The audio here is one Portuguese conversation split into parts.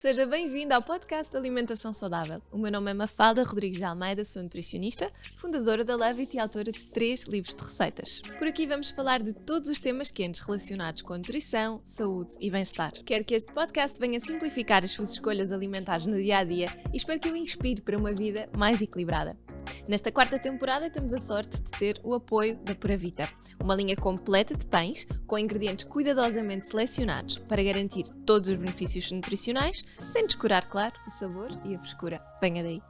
Seja bem-vindo ao podcast de Alimentação Saudável. O meu nome é Mafalda Rodrigues de Almeida, sou nutricionista, fundadora da Levit e autora de 3 livros de receitas. Por aqui vamos falar de todos os temas quentes relacionados com nutrição, saúde e bem-estar. Quero que este podcast venha simplificar as suas escolhas alimentares no dia-a-dia e espero que o inspire para uma vida mais equilibrada. Nesta 4ª temporada temos a sorte de ter o apoio da Pura Vita, uma linha completa de pães com ingredientes cuidadosamente selecionados para garantir todos os benefícios nutricionais, sem descurar, claro, o sabor e a frescura. Venha daí!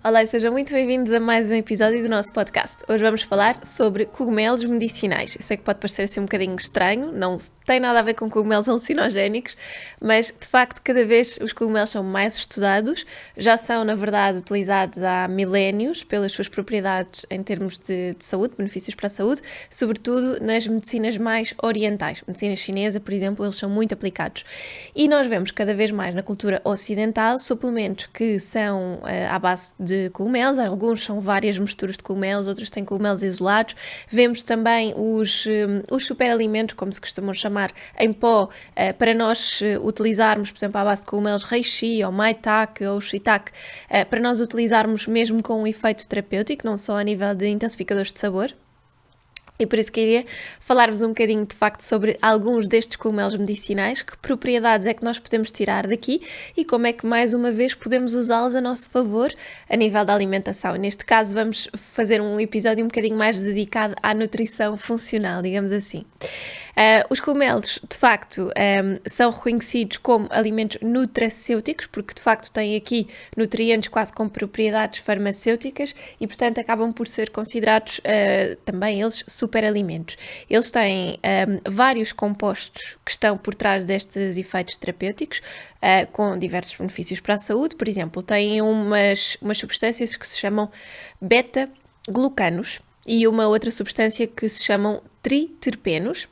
Olá e sejam muito bem-vindos a mais um episódio do nosso podcast. Hoje vamos falar sobre cogumelos medicinais. Eu sei que pode parecer assim um bocadinho estranho, não tem nada a ver com cogumelos alucinogénicos, mas de facto cada vez os cogumelos são mais estudados, já são na verdade utilizados há milénios pelas suas propriedades em termos de saúde, benefícios para a saúde, sobretudo nas medicinas mais orientais. Medicina chinesa, por exemplo, eles são muito aplicados. E nós vemos cada vez mais na cultura ocidental suplementos que são à base de cogumelos, alguns são várias misturas de cogumelos, outros têm cogumelos isolados. Vemos também os superalimentos, como se costumam chamar, em pó, para nós utilizarmos, por exemplo, à base de cogumelos reishi ou maitake ou shiitake, para nós utilizarmos mesmo com um efeito terapêutico, não só a nível de intensificadores de sabor. E por isso queria falar-vos um bocadinho de facto sobre alguns destes cogumelos medicinais, que propriedades é que nós podemos tirar daqui e como é que mais uma vez podemos usá-los a nosso favor a nível da alimentação. E neste caso vamos fazer um episódio um bocadinho mais dedicado à nutrição funcional, digamos assim. Os cogumelos, de facto, são reconhecidos como alimentos nutracêuticos, porque de facto têm aqui nutrientes quase com propriedades farmacêuticas e, portanto, acabam por ser considerados também eles superalimentos. Eles têm vários compostos que estão por trás destes efeitos terapêuticos, com diversos benefícios para a saúde. Por exemplo, têm umas substâncias que se chamam beta-glucanos e uma outra substância que se chamam triterpenos,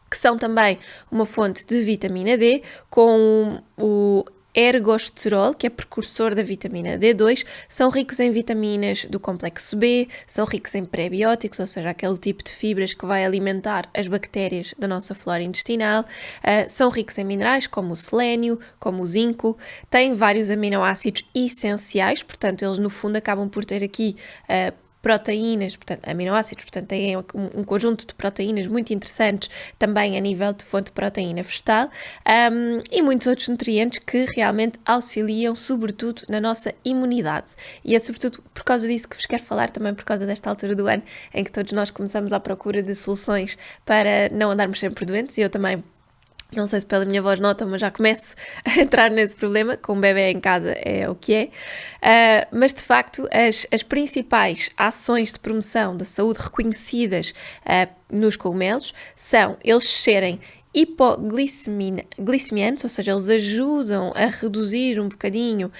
que são também uma fonte de vitamina D, com o ergosterol, que é precursor da vitamina D2, são ricos em vitaminas do complexo B, são ricos em prebióticos, ou seja, aquele tipo de fibras que vai alimentar as bactérias da nossa flora intestinal, são ricos em minerais como o selênio, como o zinco, têm vários aminoácidos essenciais, portanto eles no fundo acabam por ter aqui proteínas, portanto, aminoácidos, portanto, têm um conjunto de proteínas muito interessantes também a nível de fonte de proteína vegetal e muitos outros nutrientes que realmente auxiliam sobretudo na nossa imunidade. E é sobretudo por causa disso que vos quero falar, também por causa desta altura do ano em que todos nós começamos à procura de soluções para não andarmos sempre doentes, e eu também. Não sei se pela minha voz notam, mas já começo a entrar nesse problema, com um bebê em casa é o que é, mas de facto as principais ações de promoção da saúde reconhecidas nos cogumelos são eles serem hipoglicemiantes, ou seja, eles ajudam a reduzir um bocadinho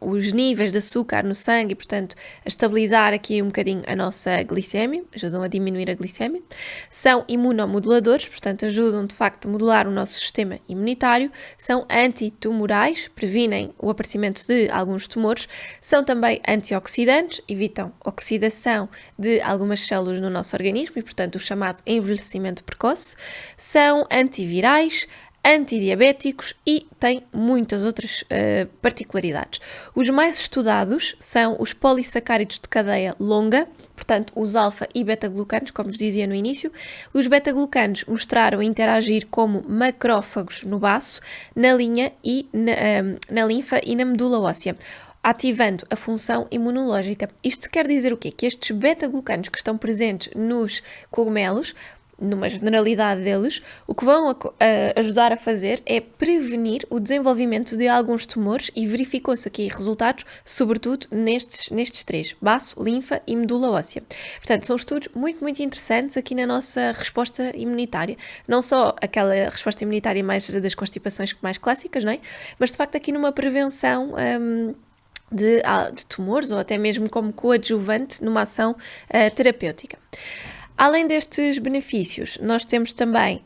os níveis de açúcar no sangue e, portanto, a estabilizar aqui um bocadinho a nossa glicemia, ajudam a diminuir a glicemia. São imunomoduladores, portanto, ajudam de facto a modular o nosso sistema imunitário. São antitumorais, previnem o aparecimento de alguns tumores. São também antioxidantes, evitam oxidação de algumas células no nosso organismo e, portanto, o chamado envelhecimento precoce. São antivirais, antidiabéticos e têm muitas outras particularidades. Os mais estudados são os polissacáridos de cadeia longa, portanto os alfa e beta-glucanos, como vos dizia no início. Os beta-glucanos mostraram interagir como macrófagos no baço, na linha e na linfa e na medula óssea, ativando a função imunológica. Isto quer dizer o quê? Que estes beta-glucanos que estão presentes nos cogumelos, numa generalidade deles, o que vão ajudar a fazer é prevenir o desenvolvimento de alguns tumores e verificou-se aqui resultados, sobretudo nestes 3, baço, linfa e medula óssea. Portanto, são estudos muito, muito interessantes aqui na nossa resposta imunitária. Não só aquela resposta imunitária mais das constipações mais clássicas, não é? Mas de facto aqui numa prevenção de tumores ou até mesmo como coadjuvante numa ação terapêutica. Além destes benefícios, nós temos também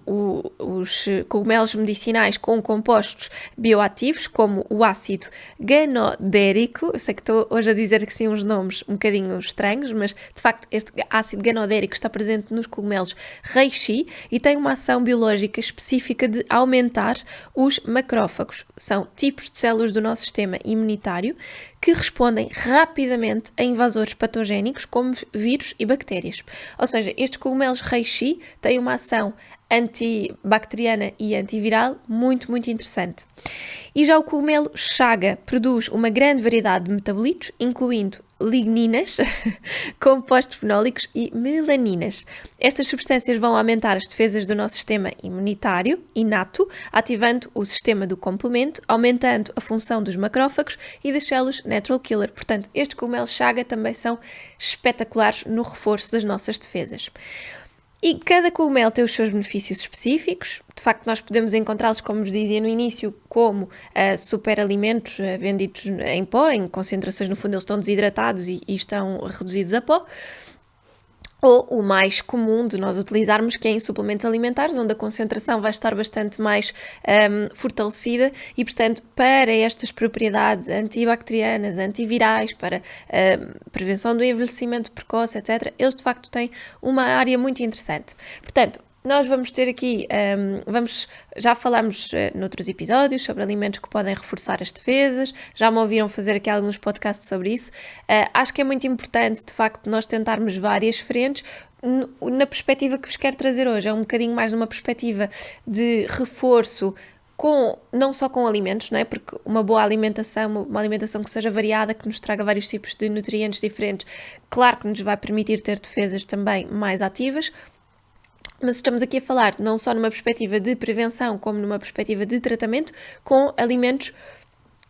os cogumelos medicinais com compostos bioativos, como o ácido ganodérico. Eu sei que estou hoje a dizer que sim uns nomes um bocadinho estranhos, mas de facto este ácido ganodérico está presente nos cogumelos reishi e tem uma ação biológica específica de aumentar os macrófagos. São tipos de células do nosso sistema imunitário que respondem rapidamente a invasores patogénicos como vírus e bactérias. Ou seja, estes cogumelos reishi têm uma ação antibacteriana e antiviral muito, muito interessante. E já o cogumelo chaga produz uma grande variedade de metabolitos, incluindo ligninas, compostos fenólicos e melaninas. Estas substâncias vão aumentar as defesas do nosso sistema imunitário inato, ativando o sistema do complemento, aumentando a função dos macrófagos e das células natural killer. Portanto, estes cogumelos chaga também são espetaculares no reforço das nossas defesas. E cada cogumelo tem os seus benefícios específicos. De facto, nós podemos encontrá-los, como vos dizia no início, como superalimentos vendidos em pó, em concentrações, no fundo, eles estão desidratados e estão reduzidos a pó. Ou o mais comum de nós utilizarmos, que é em suplementos alimentares, onde a concentração vai estar bastante mais fortalecida e, portanto, para estas propriedades antibacterianas, antivirais, para prevenção do envelhecimento precoce, etc., eles de facto têm uma área muito interessante. Portanto, nós vamos ter aqui, já falámos noutros episódios sobre alimentos que podem reforçar as defesas, já me ouviram fazer aqui alguns podcasts sobre isso. Acho que é muito importante, de facto, nós tentarmos várias frentes na perspectiva que vos quero trazer hoje. É um bocadinho mais numa perspectiva de reforço, não só com alimentos, não é? Porque uma boa alimentação, uma alimentação que seja variada, que nos traga vários tipos de nutrientes diferentes, claro que nos vai permitir ter defesas também mais ativas. Mas estamos aqui a falar não só numa perspectiva de prevenção, como numa perspectiva de tratamento, com alimentos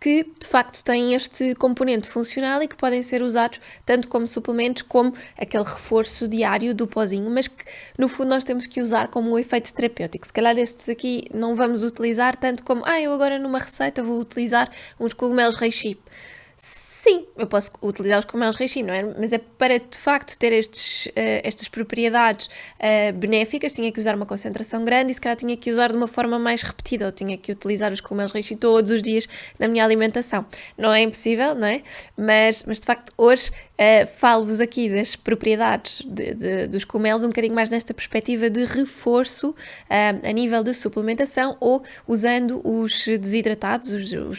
que de facto têm este componente funcional e que podem ser usados tanto como suplementos, como aquele reforço diário do pozinho, mas que no fundo nós temos que usar como um efeito terapêutico. Se calhar estes aqui não vamos utilizar tanto como, eu agora numa receita vou utilizar uns cogumelos reishi. Sim, eu posso utilizar os cogumelos reishi, não é? Mas é para de facto ter estas propriedades benéficas, tinha que usar uma concentração grande e se calhar tinha que usar de uma forma mais repetida, ou tinha que utilizar os cogumelos reishi todos os dias na minha alimentação. Não é impossível, não é? Mas de facto hoje falo-vos aqui das propriedades dos cogumelos um bocadinho mais nesta perspectiva de reforço a nível de suplementação ou usando os desidratados,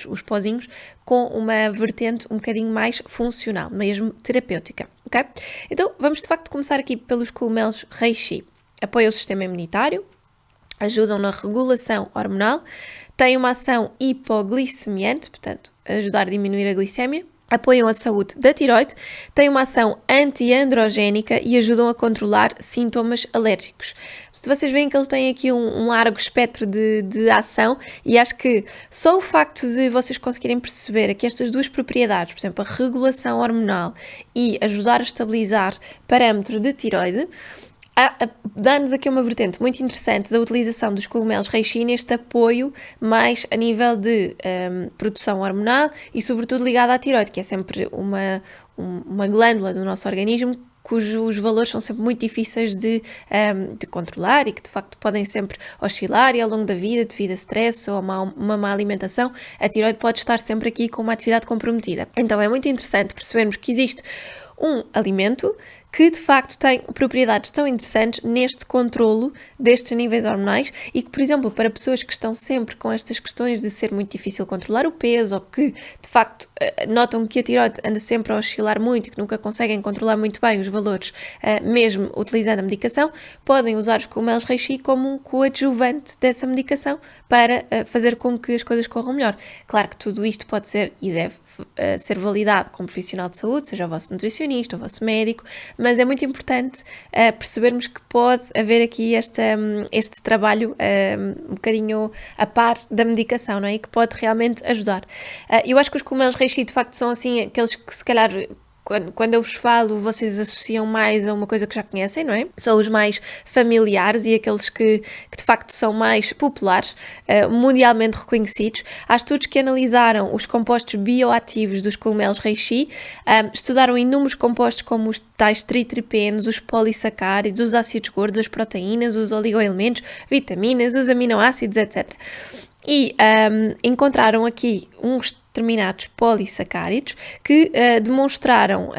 os pozinhos, com uma vertente um bocadinho mais funcional, mesmo terapêutica, ok? Então vamos de facto começar aqui pelos cogumelos reishi. Apoiam o sistema imunitário, ajudam na regulação hormonal, têm uma ação hipoglicemiante, portanto, ajudar a diminuir a glicémia, apoiam a saúde da tiroide, têm uma ação anti-androgénica e ajudam a controlar sintomas alérgicos. Se vocês veem que eles têm aqui um largo espectro de ação e acho que só o facto de vocês conseguirem perceber que estas duas propriedades, por exemplo, a regulação hormonal e ajudar a estabilizar parâmetros de tiroide, dá-nos aqui uma vertente muito interessante da utilização dos cogumelos reishi neste apoio mais a nível de produção hormonal e sobretudo ligada à tiroide, que é sempre uma glândula do nosso organismo cujos valores são sempre muito difíceis de controlar e que de facto podem sempre oscilar e ao longo da vida, devido a stress ou a uma má alimentação, a tiroide pode estar sempre aqui com uma atividade comprometida. Então é muito interessante percebermos que existe um alimento que de facto tem propriedades tão interessantes neste controlo destes níveis hormonais e que, por exemplo, para pessoas que estão sempre com estas questões de ser muito difícil controlar o peso ou que de facto notam que a tiroide anda sempre a oscilar muito e que nunca conseguem controlar muito bem os valores, mesmo utilizando a medicação, podem usar os cogumelos reishi como um coadjuvante dessa medicação para fazer com que as coisas corram melhor. Claro que tudo isto pode ser e deve ser validado com um profissional de saúde, seja o vosso nutricionista, o vosso médico, mas é muito importante percebermos que pode haver aqui este trabalho um bocadinho a par da medicação, não é? E que pode realmente ajudar. Eu acho que os cogumelos reishi de facto são assim aqueles que se calhar quando eu vos falo, vocês associam mais a uma coisa que já conhecem, não é? São os mais familiares e aqueles que de facto são mais populares, mundialmente reconhecidos. Há estudos que analisaram os compostos bioativos dos cogumelos reishi, estudaram inúmeros compostos como os tais tritripenos, os polissacáridos, os ácidos gordos, as proteínas, os oligoelementos, vitaminas, os aminoácidos, etc. E encontraram aqui uns determinados polissacáridos que demonstraram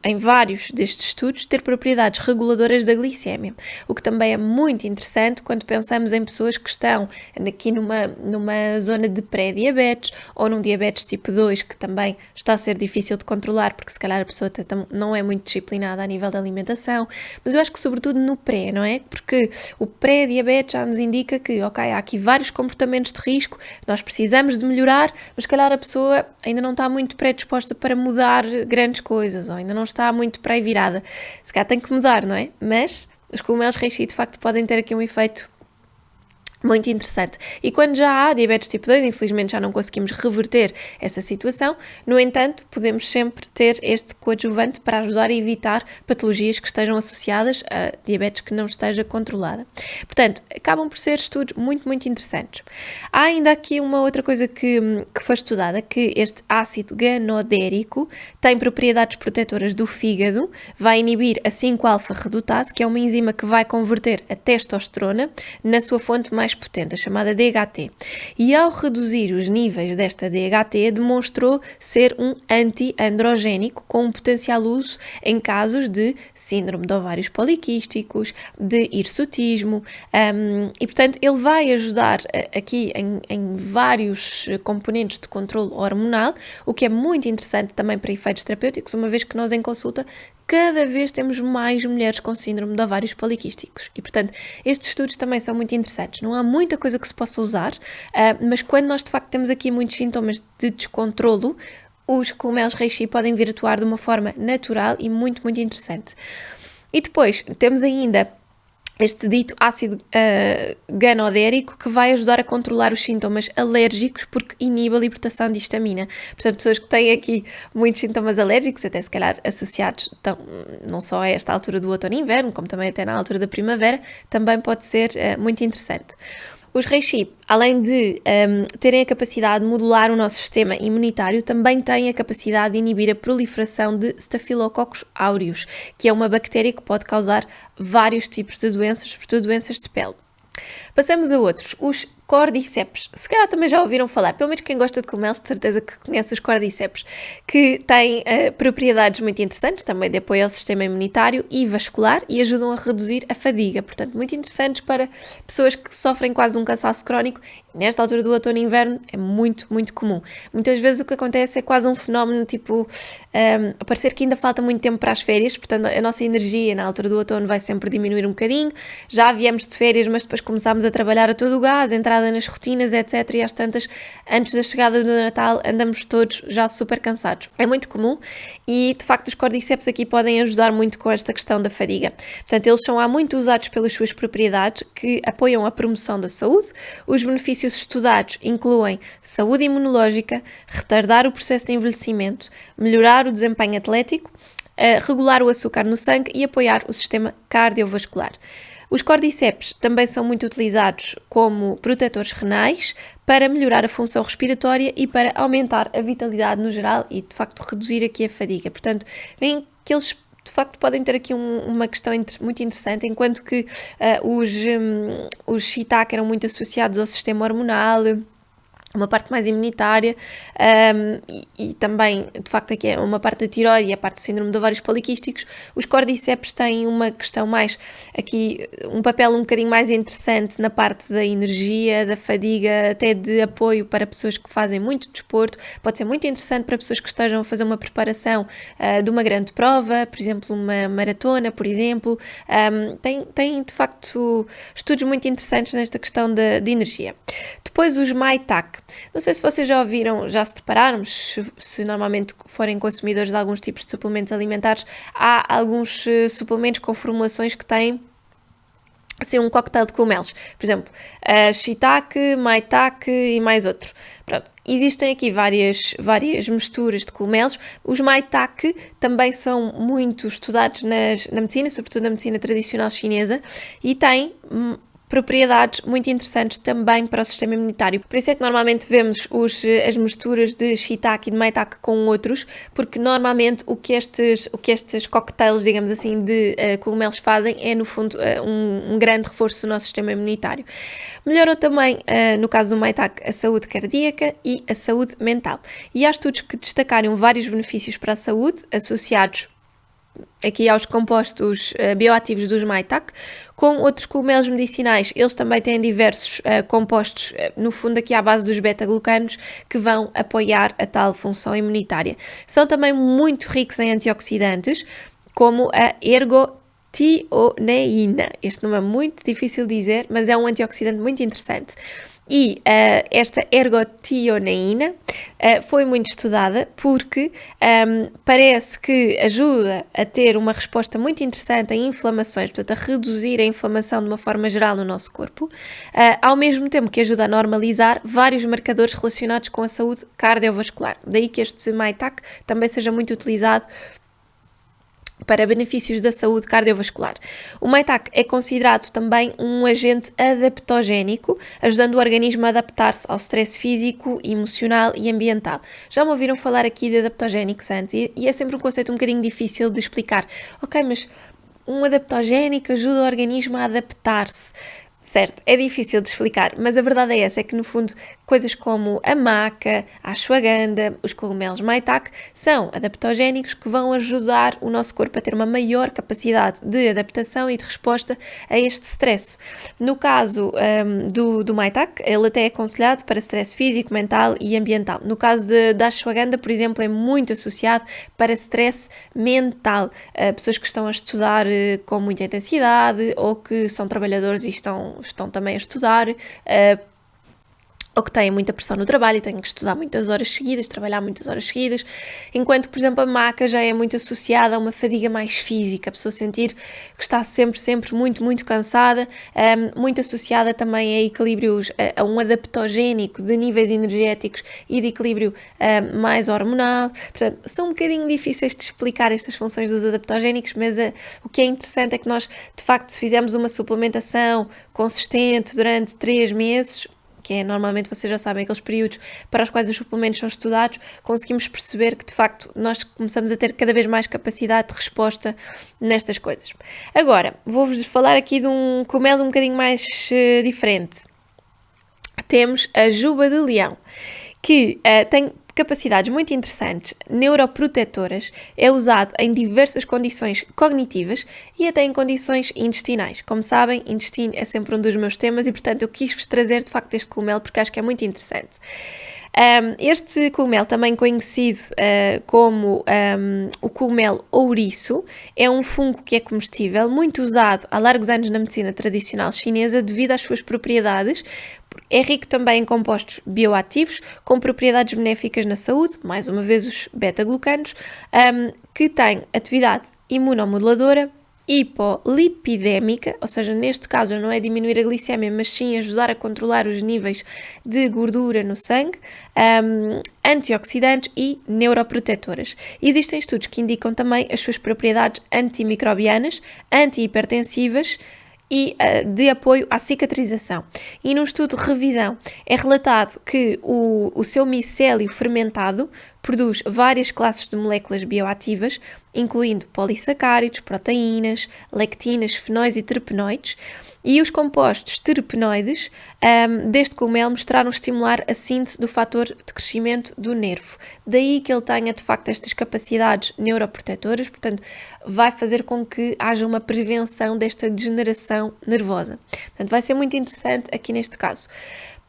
em vários destes estudos ter propriedades reguladoras da glicémia, o que também é muito interessante quando pensamos em pessoas que estão aqui numa zona de pré-diabetes ou num diabetes tipo 2 que também está a ser difícil de controlar porque se calhar a pessoa não é muito disciplinada a nível da alimentação, mas eu acho que sobretudo no pré, não é? Porque o pré-diabetes já nos indica que, ok, há aqui vários comportamentos de risco, nós precisamos de melhorar, mas se calhar a pessoa ainda não está muito predisposta para mudar grandes coisas, ou ainda não está muito pré-virada. Se calhar tem que mudar, não é? Mas os cogumelos reishi de facto podem ter aqui um efeito muito interessante. E quando já há diabetes tipo 2, infelizmente já não conseguimos reverter essa situação, no entanto, podemos sempre ter este coadjuvante para ajudar a evitar patologias que estejam associadas a diabetes que não esteja controlada. Portanto, acabam por ser estudos muito, muito interessantes. Há ainda aqui uma outra coisa que foi estudada, que este ácido ganodérico tem propriedades protetoras do fígado, vai inibir a 5-alfa-redutase, que é uma enzima que vai converter a testosterona na sua fonte mais potente, a chamada DHT. E ao reduzir os níveis desta DHT, demonstrou ser um anti-androgénico com um potencial uso em casos de síndrome de ovários poliquísticos, de hirsutismo, e portanto ele vai ajudar aqui em vários componentes de controle hormonal, o que é muito interessante também para efeitos terapêuticos, uma vez que nós em consulta cada vez temos mais mulheres com síndrome de ovários poliquísticos e, portanto, estes estudos também são muito interessantes. Não há muita coisa que se possa usar, mas quando nós, de facto, temos aqui muitos sintomas de descontrolo, os cogumelos reishi podem vir a atuar de uma forma natural e muito, muito interessante. E depois, temos ainda este dito ácido ganodérico que vai ajudar a controlar os sintomas alérgicos porque inibe a libertação de histamina. Portanto, pessoas que têm aqui muitos sintomas alérgicos, até se calhar associados não só a esta altura do outono e inverno, como também até na altura da primavera, também pode ser muito interessante. Os reishi, além de terem a capacidade de modular o nosso sistema imunitário, também têm a capacidade de inibir a proliferação de Staphylococcus aureus, que é uma bactéria que pode causar vários tipos de doenças, sobretudo doenças de pele. Passamos a outros, os cordyceps. Se calhar também já ouviram falar, pelo menos quem gosta de cogumelos, de certeza que conhece os cordyceps, que têm propriedades muito interessantes, também de apoio ao sistema imunitário e vascular e ajudam a reduzir a fadiga. Portanto, muito interessantes para pessoas que sofrem quase um cansaço crónico. Nesta altura do outono e inverno é muito, muito comum. Muitas vezes o que acontece é quase um fenómeno tipo, parecer que ainda falta muito tempo para as férias, portanto a nossa energia na altura do outono vai sempre diminuir um bocadinho. Já viemos de férias, mas depois começámos a trabalhar a todo o gás, entrada nas rotinas, etc. E às tantas, antes da chegada do Natal, andamos todos já super cansados. É muito comum e, de facto, os cordyceps aqui podem ajudar muito com esta questão da fadiga. Portanto, eles são há muito usados pelas suas propriedades que apoiam a promoção da saúde. Os benefícios estudados incluem saúde imunológica, retardar o processo de envelhecimento, melhorar o desempenho atlético, regular o açúcar no sangue e apoiar o sistema cardiovascular. Os cordyceps também são muito utilizados como protetores renais para melhorar a função respiratória e para aumentar a vitalidade no geral e, de facto, reduzir aqui a fadiga. Portanto, veem que eles de facto podem ter aqui uma questão muito interessante, enquanto que os shiitake eram muito associados ao sistema hormonal, uma parte mais imunitária e também, de facto, aqui é uma parte da tireoide e a parte do síndrome de ovários poliquísticos. Os cordyceps têm uma questão mais, aqui, um papel um bocadinho mais interessante na parte da energia, da fadiga, até de apoio para pessoas que fazem muito desporto. Pode ser muito interessante para pessoas que estejam a fazer uma preparação de uma grande prova, por exemplo, uma maratona, por exemplo. Tem, de facto, estudos muito interessantes nesta questão de energia. Depois, os maitake. Não sei se vocês já ouviram, já se depararam, se normalmente forem consumidores de alguns tipos de suplementos alimentares, há alguns suplementos com formulações que têm assim, um coquetel de cogumelos. Por exemplo, shiitake, maitake e mais outro. Pronto. Existem aqui várias misturas de cogumelos. Os maitake também são muito estudados na medicina, sobretudo na medicina tradicional chinesa, e têm propriedades muito interessantes também para o sistema imunitário. Por isso é que normalmente vemos as misturas de shiitake e de maitake com outros, porque normalmente o que estes coquetéis, digamos assim, de cogumelos fazem é, no fundo, um grande reforço do nosso sistema imunitário. Melhorou também, no caso do maitake, a saúde cardíaca e a saúde mental. E há estudos que destacaram vários benefícios para a saúde associados aqui aos compostos bioativos dos maitake. Com outros cogumelos medicinais, eles também têm diversos compostos, no fundo aqui à base dos beta-glucanos, que vão apoiar a tal função imunitária. São também muito ricos em antioxidantes, como a ergotioneína. Este nome é muito difícil de dizer, mas é um antioxidante muito interessante. E esta ergotioneína foi muito estudada porque parece que ajuda a ter uma resposta muito interessante em inflamações, portanto a reduzir a inflamação de uma forma geral no nosso corpo, ao mesmo tempo que ajuda a normalizar vários marcadores relacionados com a saúde cardiovascular. Daí que este maitake também seja muito utilizado para benefícios da saúde cardiovascular. O maitake é considerado também um agente adaptogénico, ajudando o organismo a adaptar-se ao stress físico, emocional e ambiental. Já me ouviram falar aqui de adaptogénicos antes e é sempre um conceito um bocadinho difícil de explicar. Ok, mas um adaptogénico ajuda o organismo a adaptar-se. Certo, é difícil de explicar, mas a verdade é essa, é que no fundo coisas como a maca, a ashwagandha, os cogumelos maitake são adaptogénicos que vão ajudar o nosso corpo a ter uma maior capacidade de adaptação e de resposta a este stress. No caso do maitake, ele até é aconselhado para stress físico, mental e ambiental. No caso da ashwagandha, por exemplo, é muito associado para stress mental. Pessoas que estão a estudar com muita intensidade ou que são trabalhadores e estão também a estudar, ou que têm muita pressão no trabalho e têm que estudar muitas horas seguidas, trabalhar muitas horas seguidas, enquanto, por exemplo, a maca já é muito associada a uma fadiga mais física, a pessoa sentir que está sempre muito cansada, muito associada também a equilíbrios, a um adaptogénico de níveis energéticos e de equilíbrio mais hormonal. Portanto, são um bocadinho difíceis de explicar estas funções dos adaptogénicos, mas o que é interessante é que nós, de facto, se fizermos uma suplementação consistente durante 3 meses, que é normalmente, vocês já sabem, aqueles períodos para os quais os suplementos são estudados, conseguimos perceber que de facto nós começamos a ter cada vez mais capacidade de resposta nestas coisas. Agora, vou-vos falar aqui de um cogumelo um bocadinho mais diferente. Temos a juba de leão, que tem capacidades muito interessantes, neuroprotetoras, é usado em diversas condições cognitivas e até em condições intestinais. Como sabem, intestino é sempre um dos meus temas e, portanto, eu quis-vos trazer, de facto, este cogumelo porque acho que é muito interessante. Este cogumelo, também conhecido como o cogumelo ouriço, é um fungo que é comestível, muito usado há largos anos na medicina tradicional chinesa devido às suas propriedades. É rico também em compostos bioativos com propriedades benéficas na saúde, mais uma vez os beta-glucanos, que têm atividade imunomoduladora, hipolipidémica, ou seja, neste caso não é diminuir a glicemia, mas sim ajudar a controlar os níveis de gordura no sangue, antioxidantes e neuroprotetoras. Existem estudos que indicam também as suas propriedades antimicrobianas, antihipertensivas e de apoio à cicatrização. E num estudo de revisão é relatado que o seu micélio fermentado produz várias classes de moléculas bioativas, incluindo polissacáridos, proteínas, lectinas, fenóis e terpenoides, e os compostos terpenoides deste cogumelo mostraram estimular a síntese do fator de crescimento do nervo. Daí que ele tenha, de facto, estas capacidades neuroprotetoras, portanto, vai fazer com que haja uma prevenção desta degeneração nervosa. Portanto, vai ser muito interessante aqui neste caso.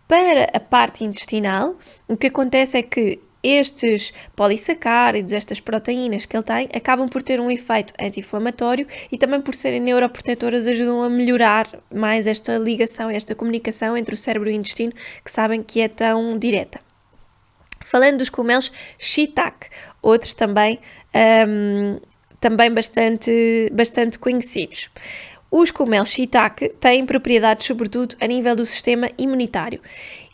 Para a parte intestinal, o que acontece é que estes polissacáridos, estas proteínas que ele tem, acabam por ter um efeito anti-inflamatório e também por serem neuroprotetoras ajudam a melhorar mais esta ligação, esta comunicação entre o cérebro e o intestino, que sabem que é tão direta. Falando dos cogumelos shiitake, outros também bastante conhecidos. Os cogumelos shiitake têm propriedades sobretudo a nível do sistema imunitário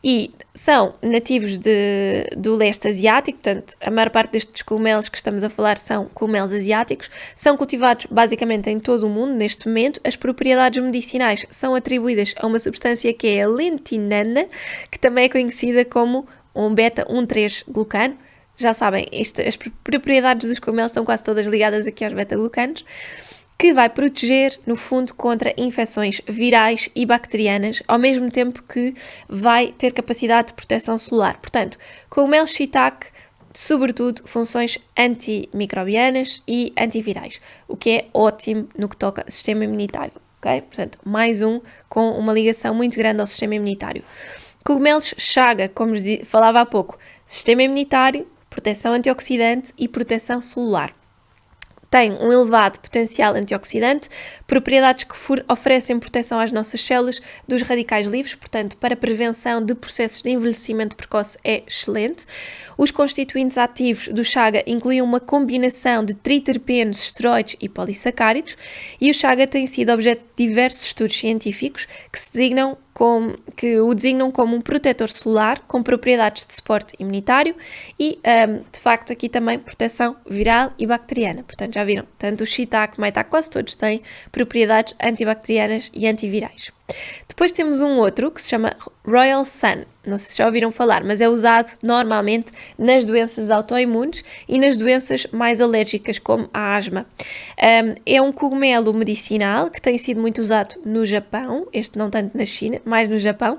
e são nativos do leste asiático, portanto a maior parte destes cogumelos que estamos a falar são cogumelos asiáticos, são cultivados basicamente em todo o mundo neste momento. As propriedades medicinais são atribuídas a uma substância que é a lentinana, que também é conhecida como um beta-1,3-glucano. Já sabem, as propriedades dos cogumelos estão quase todas ligadas aqui aos beta-glucanos, que vai proteger, no fundo, contra infecções virais e bacterianas, ao mesmo tempo que vai ter capacidade de proteção celular. Portanto, cogumelo shiitake, sobretudo, funções antimicrobianas e antivirais, o que é ótimo no que toca ao sistema imunitário, ok? Portanto, mais um com uma ligação muito grande ao sistema imunitário. Cogumelos chaga, como falava há pouco, sistema imunitário, proteção antioxidante e proteção celular. Tem um elevado potencial antioxidante, propriedades que oferecem proteção às nossas células dos radicais livres, portanto, para prevenção de processos de envelhecimento precoce é excelente. Os constituintes ativos do chaga incluem uma combinação de triterpenos, esteroides e polissacáridos, e o chaga tem sido objeto de diversos estudos científicos que o designam como um protetor celular com propriedades de suporte imunitário e, de facto, aqui também proteção viral e bacteriana. Portanto, já viram, tanto o shiitake, o maitake, quase todos têm propriedades antibacterianas e antivirais. Depois temos um outro que se chama Royal Sun. Não sei se já ouviram falar, mas é usado normalmente nas doenças autoimunes e nas doenças mais alérgicas, como a asma. É um cogumelo medicinal que tem sido muito usado no Japão, este não tanto na China, mais no Japão,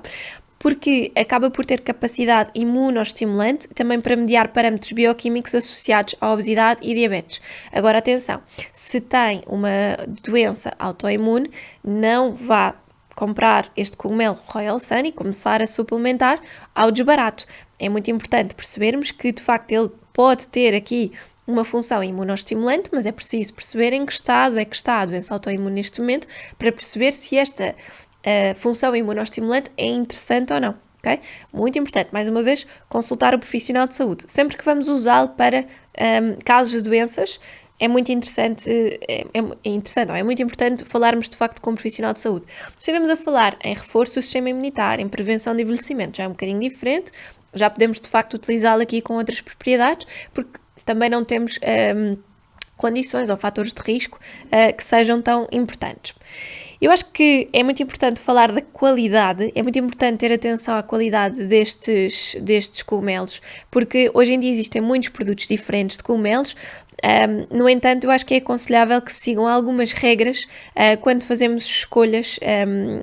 porque acaba por ter capacidade imunostimulante também para mediar parâmetros bioquímicos associados à obesidade e diabetes. Agora, atenção, se tem uma doença autoimune, não vá comprar este cogumelo Royal Sun e começar a suplementar ao desbarato. É muito importante percebermos que, de facto, ele pode ter aqui uma função imunostimulante, mas é preciso perceber em que estado é que está a doença autoimune neste momento para perceber se esta função imunostimulante é interessante ou não. Okay? Muito importante, mais uma vez, consultar o profissional de saúde. Sempre que vamos usá-lo para casos de doenças, é muito interessante, é muito importante falarmos de facto com um profissional de saúde. Se estivemos a falar em reforço do sistema imunitário, em prevenção de envelhecimento, já é um bocadinho diferente, já podemos de facto utilizá-lo aqui com outras propriedades, porque também não temos condições ou fatores de risco que sejam tão importantes. Eu acho que é muito importante falar da qualidade, é muito importante ter atenção à qualidade destes cogumelos, porque hoje em dia existem muitos produtos diferentes de cogumelos. No entanto, eu acho que é aconselhável que se sigam algumas regras quando fazemos escolhas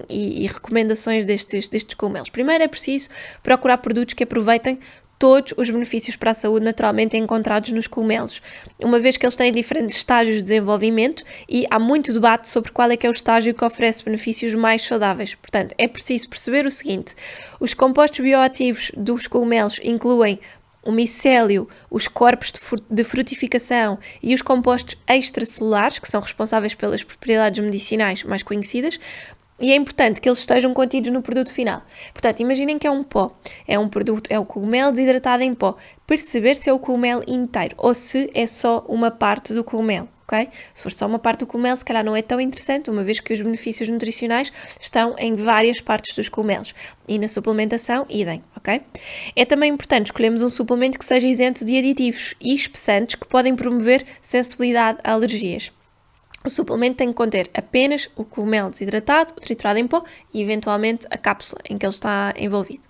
e recomendações destes cogumelos. Primeiro é preciso procurar produtos que aproveitem todos os benefícios para a saúde naturalmente encontrados nos cogumelos, uma vez que eles têm diferentes estágios de desenvolvimento e há muito debate sobre qual é que é o estágio que oferece benefícios mais saudáveis. Portanto, é preciso perceber o seguinte: os compostos bioativos dos cogumelos incluem o micélio, os corpos de frutificação e os compostos extracelulares, que são responsáveis pelas propriedades medicinais mais conhecidas, e é importante que eles estejam contidos no produto final. Portanto, imaginem que é um pó, é o cogumelo desidratado em pó. Perceber se é o cogumelo inteiro ou se é só uma parte do cogumelo, ok? Se for só uma parte do cogumelo, se calhar não é tão interessante, uma vez que os benefícios nutricionais estão em várias partes dos cogumelos. E na suplementação, idem, ok? É também importante escolhermos um suplemento que seja isento de aditivos e espessantes que podem promover sensibilidade a alergias. O suplemento tem que conter apenas o cogumelo desidratado, o triturado em pó e, eventualmente, a cápsula em que ele está envolvido.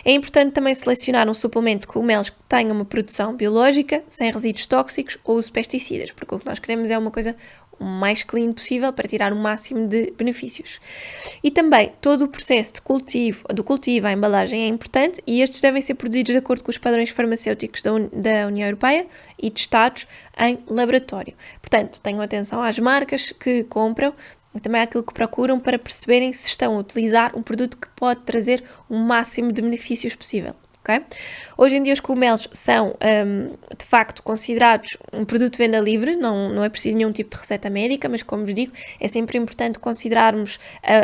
É importante também selecionar um suplemento de cogumelos que tenha uma produção biológica, sem resíduos tóxicos ou uso de pesticidas, porque o que nós queremos é uma coisa o mais clean possível para tirar o máximo de benefícios. E também todo o processo do cultivo à embalagem é importante e estes devem ser produzidos de acordo com os padrões farmacêuticos da União Europeia e testados em laboratório. Portanto, tenham atenção às marcas que compram e também àquilo que procuram para perceberem se estão a utilizar um produto que pode trazer o máximo de benefícios possível. ok? Hoje em dia os cogumelos são, de facto, considerados um produto de venda livre, não é preciso nenhum tipo de receita médica, mas como vos digo, é sempre importante considerarmos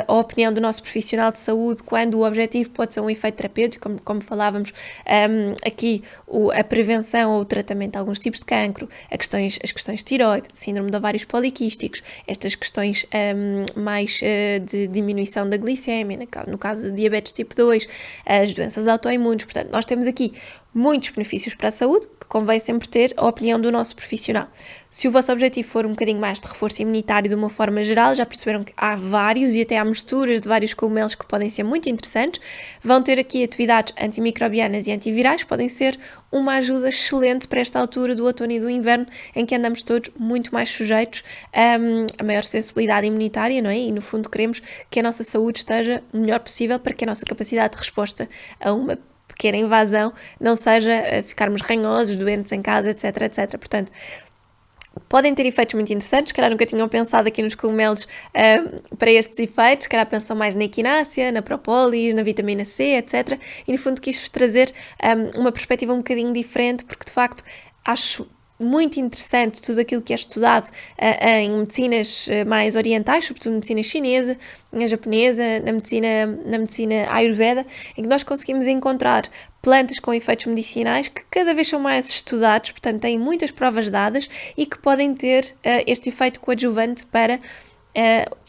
a opinião do nosso profissional de saúde quando o objetivo pode ser um efeito terapêutico, como falávamos aqui, a prevenção ou o tratamento de alguns tipos de cancro, as questões de tiroide, síndrome de ovários poliquísticos, estas questões mais de diminuição da glicemia, no caso de diabetes tipo 2, as doenças autoimunes. Portanto, nós temos aqui muitos benefícios para a saúde, que convém sempre ter a opinião do nosso profissional. Se o vosso objetivo for um bocadinho mais de reforço imunitário de uma forma geral, já perceberam que há vários e até há misturas de vários cogumelos que podem ser muito interessantes. Vão ter aqui atividades antimicrobianas e antivirais, podem ser uma ajuda excelente para esta altura do outono e do inverno, em que andamos todos muito mais sujeitos a maior sensibilidade imunitária, não é? E no fundo queremos que a nossa saúde esteja o melhor possível para que a nossa capacidade de resposta a uma pequena invasão não seja ficarmos ranhosos, doentes em casa, etc, etc. Portanto, podem ter efeitos muito interessantes, se calhar nunca tinham pensado aqui nos cogumelos para estes efeitos, se calhar pensam mais na equinácea, na própolis, na vitamina C, etc. E no fundo quis-vos trazer uma perspectiva um bocadinho diferente, porque de facto acho muito interessante tudo aquilo que é estudado em medicinas mais orientais, sobretudo medicina chinesa, na japonesa, na medicina ayurveda, em que nós conseguimos encontrar plantas com efeitos medicinais que cada vez são mais estudados, portanto têm muitas provas dadas e que podem ter este efeito coadjuvante para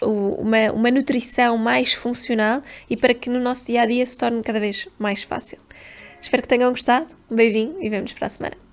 uma nutrição mais funcional e para que no nosso dia-a-dia se torne cada vez mais fácil. Espero que tenham gostado, um beijinho e vemo-nos para a semana.